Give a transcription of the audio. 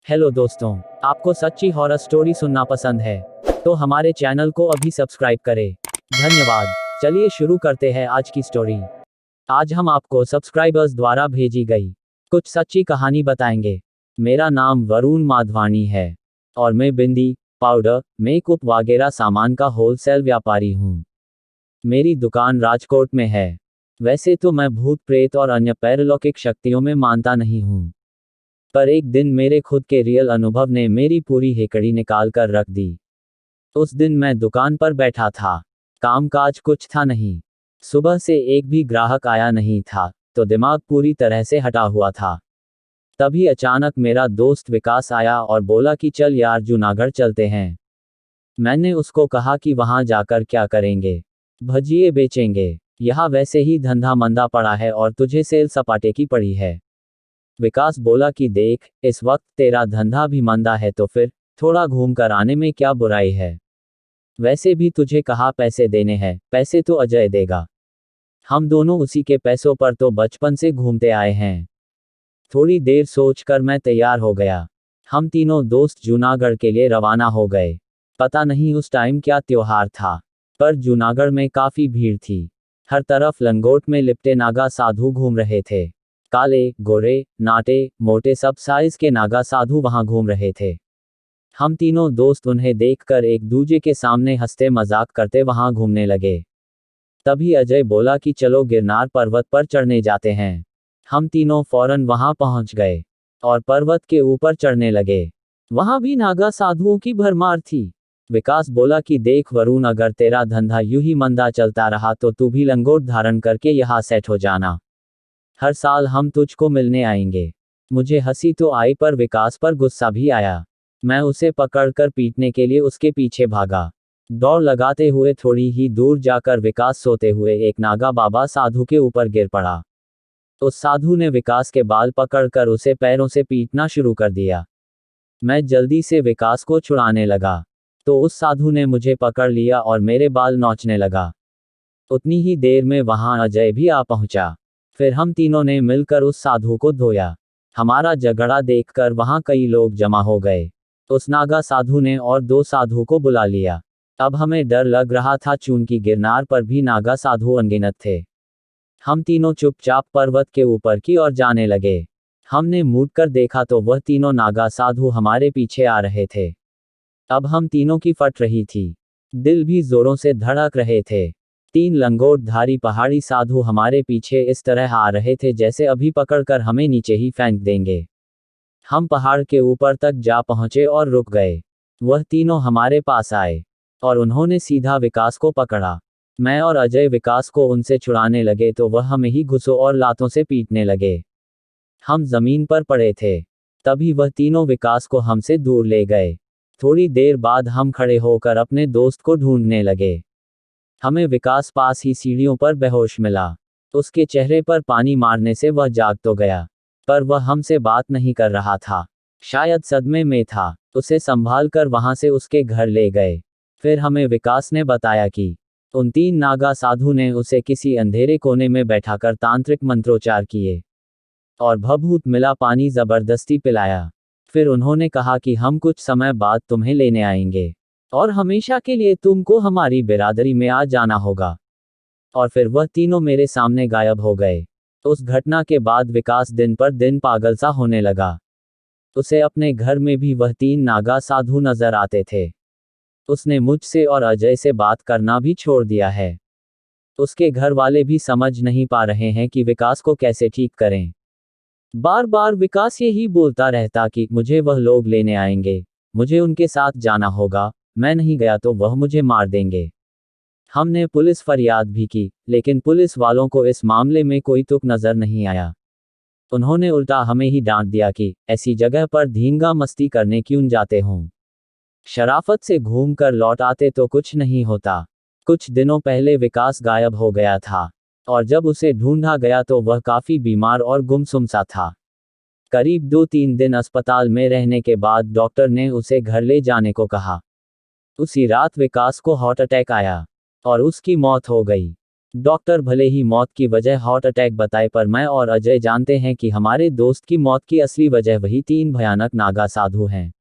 Hello दोस्तों, आपको सच्ची हॉरर स्टोरी सुनना पसंद है तो हमारे चैनल को अभी सब्सक्राइब करें। धन्यवाद। चलिए शुरू करते हैं आज की स्टोरी। आज हम आपको सब्सक्राइबर्स द्वारा भेजी गई कुछ सच्ची कहानी बताएंगे। मेरा नाम वरुण माधवानी है और मैं बिंदी, पाउडर, मेकअप वगैरह सामान का होलसेल व्यापारी हूँ। मेरी दुकान राजकोट में है। वैसे तो मैं भूत प्रेत और अन्य पैरालौकिक शक्तियों में मानता नहीं हूँ, पर एक दिन मेरे खुद के रियल अनुभव ने मेरी पूरी हेकड़ी निकाल कर रख दी। उस दिन मैं दुकान पर बैठा था, कामकाज कुछ था नहीं, सुबह से एक भी ग्राहक आया नहीं था, तो दिमाग पूरी तरह से हटा हुआ था। तभी अचानक मेरा दोस्त विकास आया और बोला कि चल यार जूनागढ़ चलते हैं। मैंने उसको कहा कि वहां जाकर क्या करेंगे, भजिए बेचेंगे, यहाँ वैसे ही धंधा मंदा पड़ा है और तुझे सेल सपाटे की पड़ी है। विकास बोला कि देख, इस वक्त तेरा धंधा भी मंदा है तो फिर थोड़ा घूम कर आने में क्या बुराई है। वैसे भी तुझे कहाँ पैसे देने हैं, पैसे तो अजय देगा। हम दोनों उसी के पैसों पर तो बचपन से घूमते आए हैं। थोड़ी देर सोचकर मैं तैयार हो गया। हम तीनों दोस्त जूनागढ़ के लिए रवाना हो गए। पता नहीं उस टाइम क्या त्योहार था, पर जूनागढ़ में काफी भीड़ थी। हर तरफ लंगोट में लिपटे नागा साधु घूम रहे थे। काले, गोरे, नाटे, मोटे सब साइज के नागा साधु वहां घूम रहे थे। हम तीनों दोस्त उन्हें देखकर एक दूजे के सामने हंसते मजाक करते वहां घूमने लगे। तभी अजय बोला कि चलो गिरनार पर्वत पर चढ़ने जाते हैं। हम तीनों फौरन वहां पहुंच गए और पर्वत के ऊपर चढ़ने लगे। वहां भी नागा साधुओं की भरमार थी। विकास बोला कि देख वरुण, अगर तेरा धंधा यूं ही मंदा चलता रहा तो तू भी लंगोट धारण करके यहाँ सेट हो जाना। हर साल हम तुझको मिलने आएंगे। मुझे हंसी तो आई पर विकास पर गुस्सा भी आया। मैं उसे पकड़कर पीटने के लिए उसके पीछे भागा। दौड़ लगाते हुए थोड़ी ही दूर जाकर विकास सोते हुए एक नागा बाबा साधु के ऊपर गिर पड़ा। उस साधु ने विकास के बाल पकड़कर उसे पैरों से पीटना शुरू कर दिया। मैं जल्दी से विकास को छुड़ाने लगा तो उस साधु ने मुझे पकड़ लिया और मेरे बाल नोचने लगा। उतनी ही देर में वहां अजय भी आ पहुंचा। फिर हम तीनों ने मिलकर उस साधु को धोया। हमारा झगड़ा देखकर वहां कई लोग जमा हो गए। उस नागा साधु ने और दो साधु को बुला लिया। अब हमें डर लग रहा था चूंकि गिरनार पर भी नागा साधु अनगिनत थे। हम तीनों चुपचाप पर्वत के ऊपर की ओर जाने लगे। हमने मुड़कर देखा तो वह तीनों नागा साधु हमारे पीछे आ रहे थे। अब हम तीनों की फट रही थी, दिल भी जोरों से धड़क रहे थे। तीन लंगोटधारी पहाड़ी साधु हमारे पीछे इस तरह आ रहे थे जैसे अभी पकड़कर हमें नीचे ही फेंक देंगे। हम पहाड़ के ऊपर तक जा पहुंचे और रुक गए। वह तीनों हमारे पास आए और उन्होंने सीधा विकास को पकड़ा। मैं और अजय विकास को उनसे छुड़ाने लगे तो वह हमें ही घुसों और लातों से पीटने लगे। हम जमीन पर पड़े थे। तभी वह तीनों विकास को हमसे दूर ले गए। थोड़ी देर बाद हम खड़े होकर अपने दोस्त को ढूंढने लगे। हमें विकास पास ही सीढ़ियों पर बेहोश मिला। उसके चेहरे पर पानी मारने से वह जाग तो गया, पर वह हमसे बात नहीं कर रहा था, शायद सदमे में था। उसे संभाल कर वहां से उसके घर ले गए। फिर हमें विकास ने बताया कि उन तीन नागा साधु ने उसे किसी अंधेरे कोने में बैठाकर तांत्रिक मंत्रोच्चार किए और भभूत मिला पानी जबरदस्ती पिलाया। फिर उन्होंने कहा कि हम कुछ समय बाद तुम्हें लेने आएंगे और हमेशा के लिए तुमको हमारी बिरादरी में आ जाना होगा। और फिर वह तीनों मेरे सामने गायब हो गए। उस घटना के बाद विकास दिन पर दिन पागल सा होने लगा। उसे अपने घर में भी वह तीन नागा साधु नजर आते थे। उसने मुझसे और अजय से बात करना भी छोड़ दिया है। उसके घर वाले भी समझ नहीं पा रहे हैं कि विकास को कैसे ठीक करें। बार बार विकास यही बोलता रहता कि मुझे वह लोग लेने आएंगे, मुझे उनके साथ जाना होगा, मैं नहीं गया तो वह मुझे मार देंगे। हमने पुलिस फरियाद भी की, लेकिन पुलिस वालों को इस मामले में कोई तुक नजर नहीं आया। उन्होंने उल्टा हमें ही डांट दिया कि ऐसी जगह पर धींगा मस्ती करने क्यों जाते हों, शराफत से घूम कर लौट आते तो कुछ नहीं होता। कुछ दिनों पहले विकास गायब हो गया था और जब उसे ढूंढा गया तो वह काफी बीमार और गुमसुम सा था। करीब 2-3 दिन अस्पताल में रहने के बाद डॉक्टर ने उसे घर ले जाने को कहा। उसी रात विकास को हार्ट अटैक आया और उसकी मौत हो गई। डॉक्टर भले ही मौत की वजह हार्ट अटैक बताए, पर मैं और अजय जानते हैं कि हमारे दोस्त की मौत की असली वजह वही 3 भयानक नागा साधु हैं।